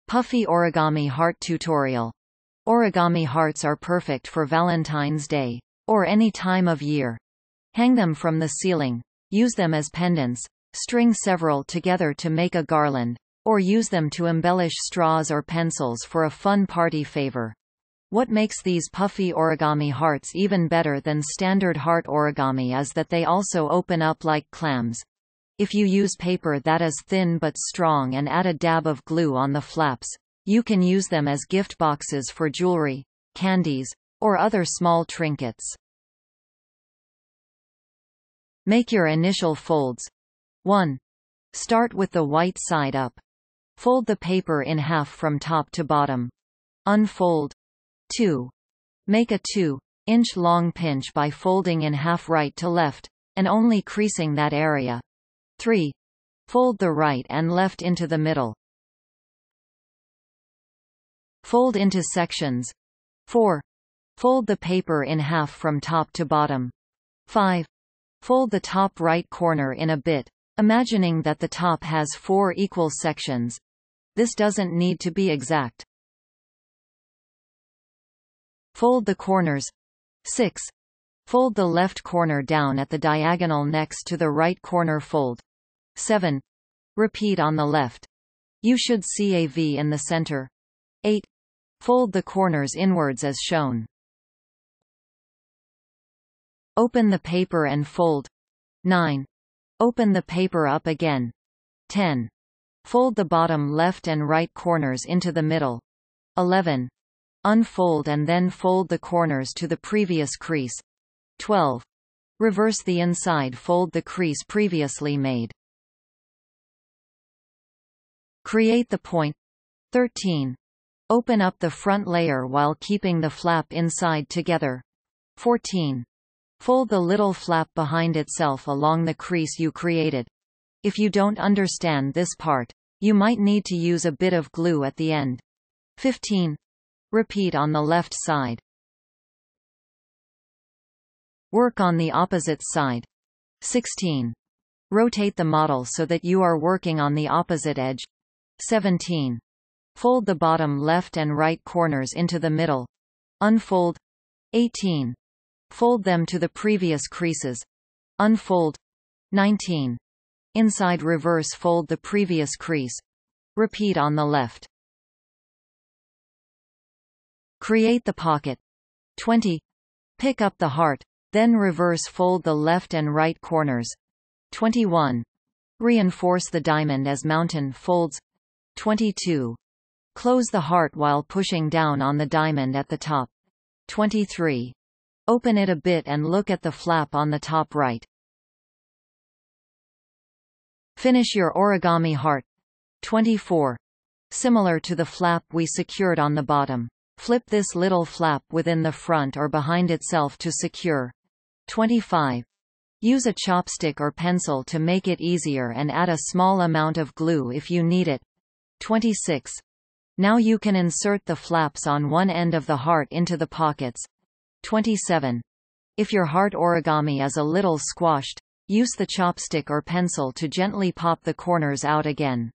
Puffy origami heart tutorial. Origami hearts are perfect for Valentine's Day, or any time of year. Hang them from the ceiling, use them as pendants, string several together to make a garland, or use them to embellish straws or pencils for a fun party favor. What makes these puffy origami hearts even better than standard heart origami is that they also open up like clams. If you use paper that is thin but strong and add a dab of glue on the flaps, you can use them as gift boxes for jewelry, candies, or other small trinkets. Make your initial folds. 1. Start with the white side up. Fold the paper in half from top to bottom. Unfold. 2. Make a 2-inch long pinch by folding in half right to left, and only creasing that area. 3. Fold the right and left into the middle. Fold into sections. 4. Fold the paper in half from top to bottom. 5. Fold the top right corner in a bit, imagining that the top has 4 equal sections. This doesn't need to be exact. Fold the corners. 6. Fold the left corner down at the diagonal next to the right corner fold. 7. Repeat on the left. You should see a V in the center. 8. Fold the corners inwards as shown. Open the paper and fold. 9. Open the paper up again. 10. Fold the bottom left and right corners into the middle. 11. Unfold and then fold the corners to the previous crease. 12. Reverse the inside, fold the crease previously made. Create the point. 13. Open up the front layer while keeping the flap inside together. 14. Fold the little flap behind itself along the crease you created. If you don't understand this part, you might need to use a bit of glue at the end. 15. Repeat on the left side. Work on the opposite side. 16. Rotate the model so that you are working on the opposite edge. 17. Fold the bottom left and right corners into the middle. Unfold. 18. Fold them to the previous creases. Unfold. 19. Inside reverse fold the previous crease. Repeat on the left. Create the pocket. 20. Pick up the heart, then reverse fold the left and right corners. 21. Reinforce the diamond as mountain folds. 22. Close the heart while pushing down on the diamond at the top. 23. Open it a bit and look at the flap on the top right. Finish your origami heart. 24. Similar to the flap we secured on the bottom, flip this little flap within the front or behind itself to secure. 25. Use a chopstick or pencil to make it easier and add a small amount of glue if you need it. 26. Now you can insert the flaps on one end of the heart into the pockets. 27. If your heart origami is a little squashed, use the chopstick or pencil to gently pop the corners out again.